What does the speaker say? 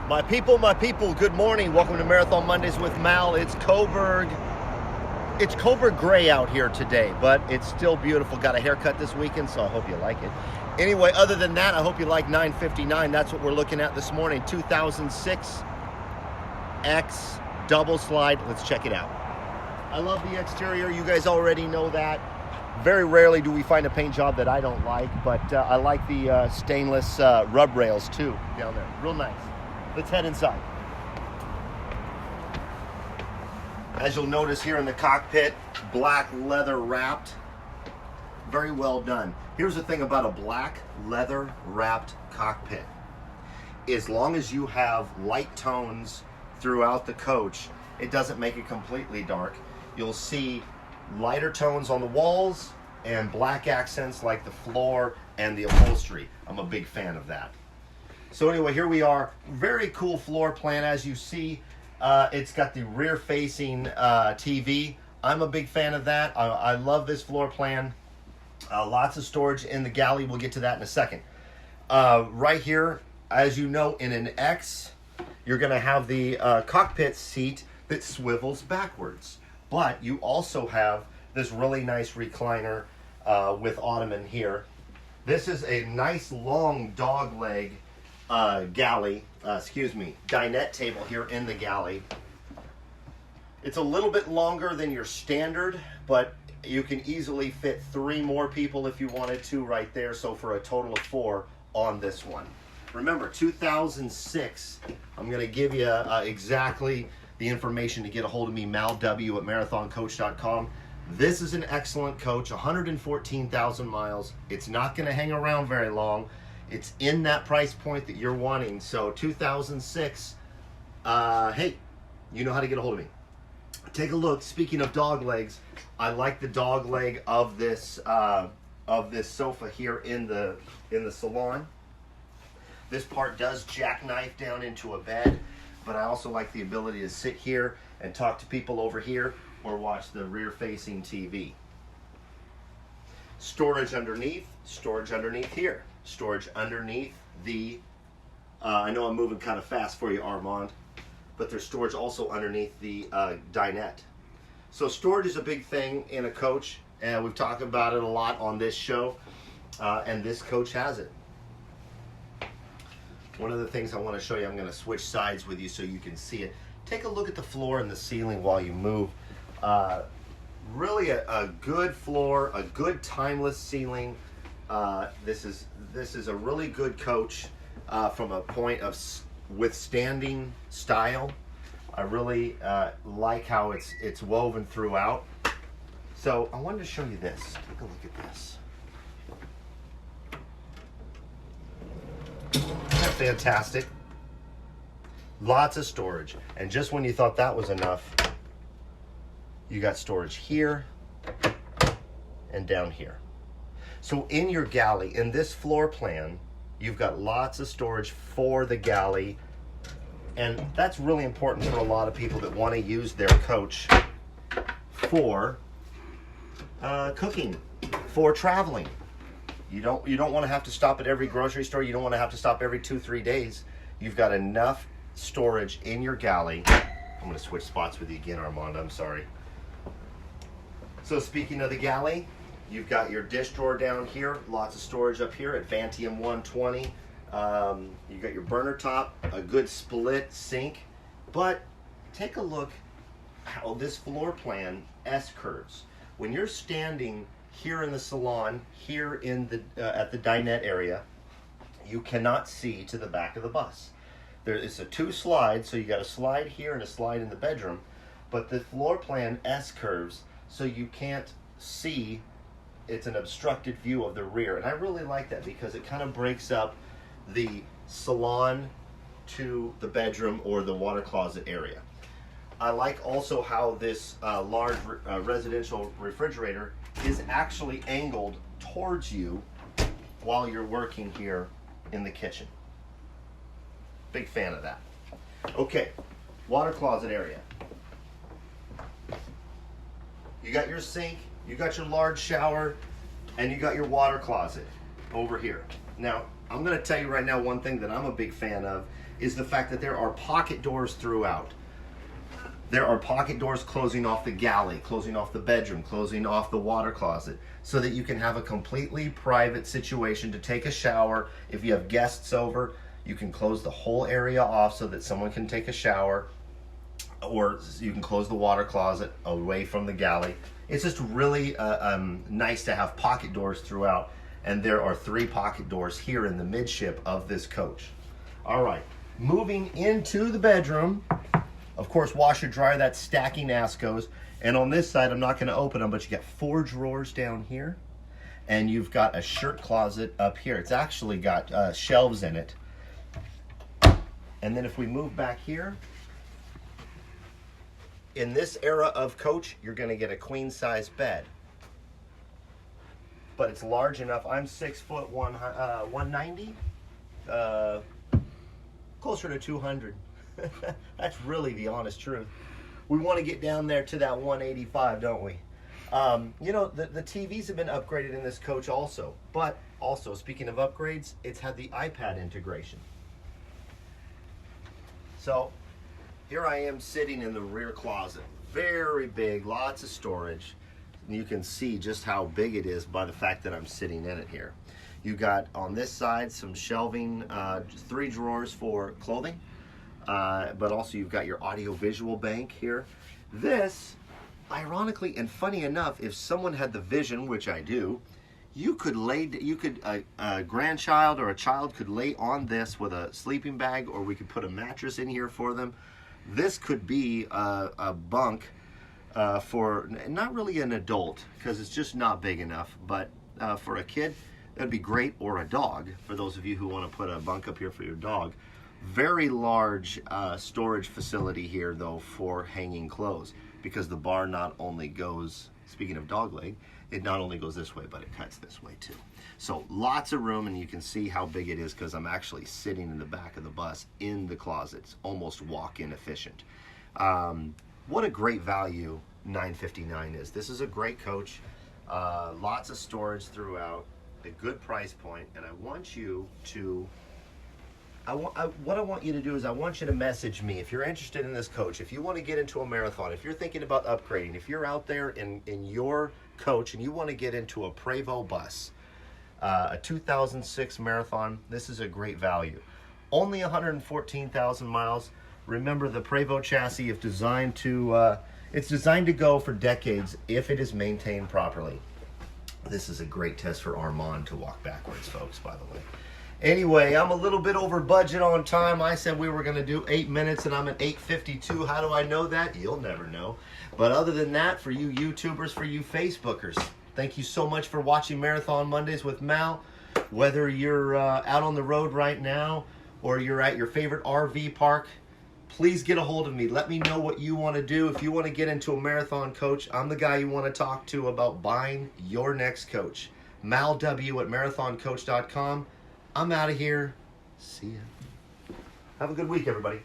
My people, good morning. Welcome to Marathon Mondays with Mal. It's Coburg gray out here today, but it's still beautiful. Got a haircut this weekend, so I hope you like it. Anyway, other than that, I hope you like 959. That's what we're looking at this morning. 2006 X double slide. Let's check it out. I love the exterior. You guys already know that. Very rarely do we find a paint job that I don't like, but I like the stainless rub rails too down there. Real nice. Let's head inside. As you'll notice here in the cockpit, black leather wrapped. Very well done. Here's the thing about a black leather wrapped cockpit. As long as you have light tones throughout the coach, it doesn't make it completely dark. You'll see lighter tones on the walls and black accents like the floor and the upholstery. I'm a big fan of that. So anyway, here we are. Very cool floor plan. As you see, it's got the rear facing TV. I'm a big fan of that. I love this floor plan. Lots of storage in the galley. We'll get to that in a second. Right here, as you know, in an X, you're going to have the cockpit seat that swivels backwards. But you also have this really nice recliner with ottoman here. This is a nice long dog leg dinette table here in the galley. It's a little bit longer than your standard, but you can easily fit 3 more people if you wanted to right there. So for a total of 4 on this one. Remember, 2006, I'm going to give you exactly the information to get a hold of me, malw at marathoncoach.com. This is an excellent coach, 114,000 miles. It's not going to hang around very long. It's in that price point that you're wanting. So 2006, hey, you know how to get a hold of me. Take a look. Speaking of dog legs, I like the dog leg of this sofa here in the salon. This part does jackknife down into a bed, but I also like the ability to sit here and talk to people over here or watch the rear-facing TV. Storage underneath here. Storage underneath the, I know I'm moving kind of fast for you, Armand, but there's storage also underneath the dinette. So storage is a big thing in a coach, and we've talked about it a lot on this show, and this coach has it. One of the things I want to show you, I'm going to switch sides with you so you can see it. Take a look at the floor and the ceiling while you move. Really a good floor, a good timeless ceiling. This is a really good coach from a point of withstanding style. I really like how it's woven throughout. So I wanted to show you this. Take a look at this. Isn't that fantastic? Lots of storage. And just when you thought that was enough, you got storage here and down here. So in your galley, in this floor plan, you've got lots of storage for the galley. And that's really important for a lot of people that want to use their coach for cooking, for traveling. You don't want to have to stop at every grocery store. You don't want to have to stop every 2-3 days. You've got enough storage in your galley. I'm going to switch spots with you again, Armand. I'm sorry. So speaking of the galley, you've got your dish drawer down here. Lots of storage up here at Ep.122. You've got your burner top, a good split sink. But take a look how this floor plan S-curves. When you're standing here in the salon, here in the at the dinette area, you cannot see to the back of the bus. There is a 2 slides, so you got a slide here and a slide in the bedroom, but the floor plan S-curves, so you can't see. It's an obstructed view of the rear, and I really like that because it kind of breaks up the salon to the bedroom or the water closet area. I like also how this large residential refrigerator is actually angled towards you while you're working here in the kitchen. Big fan of that. Okay, water closet area. You got your sink, you got your large shower, and you got your water closet over here. Now, I'm going to tell you right now, one thing that I'm a big fan of is the fact that there are pocket doors throughout. There are pocket doors closing off the galley, closing off the bedroom, closing off the water closet, so that you can have a completely private situation to take a shower. If you have guests over, you can close the whole area off so that someone can take a shower, or you can close the water closet away from the galley. It's just really nice to have pocket doors throughout, and there are 3 pocket doors here in the midship of this coach. All right, moving into the bedroom. Of course, washer, dryer, that's stacking Nascos. And on this side, I'm not going to open them, but you got 4 drawers down here. And you've got a shirt closet up here. It's actually got shelves in it. And then if we move back here, in this era of coach, you're going to get a queen size bed. But it's large enough. I'm 6 foot 190, closer to 200. That's really the honest truth. We want to get down there to that 185, don't we? You know, the TVs have been upgraded in this coach also. But also, speaking of upgrades, it's had the iPad integration. So here I am sitting in the rear closet. Very big, lots of storage. You can see just how big it is by the fact that I'm sitting in it here. You got on this side some shelving, 3 drawers for clothing. But also you've got your audio-visual bank here. This, ironically and funny enough, if someone had the vision, which I do, a grandchild or a child could lay on this with a sleeping bag, or we could put a mattress in here for them. This could be a bunk for, not really an adult, because it's just not big enough, but for a kid, that'd be great, or a dog, for those of you who want to put a bunk up here for your dog. Very large storage facility here, though, for hanging clothes, because the bar not only goes, speaking of dog leg, it not only goes this way, but it cuts this way too. So lots of room, and you can see how big it is because I'm actually sitting in the back of the bus in the closet. It's almost walk-in efficient. What a great value $959 is. This is a great coach. Lots of storage throughout, a good price point, and I want you to what I want you to do is I want you to message me if you're interested in this coach, if you want to get into a marathon, if you're thinking about upgrading, if you're out there in your coach and you want to get into a Prevost bus, a 2006 marathon, this is a great value. Only 114,000 miles. Remember, the Prevost chassis is designed to, it's designed to go for decades if it is maintained properly. This is a great test for Armand to walk backwards, folks, by the way. Anyway, I'm a little bit over budget on time. I said we were going to do 8 minutes, and I'm at 8:52. How do I know that? You'll never know. But other than that, for you YouTubers, for you Facebookers, thank you so much for watching Marathon Mondays with Mal. Whether you're out on the road right now or you're at your favorite RV park, please get a hold of me. Let me know what you want to do. If you want to get into a marathon coach, I'm the guy you want to talk to about buying your next coach. malw@marathoncoach.com. I'm out of here. See ya. Have a good week, everybody.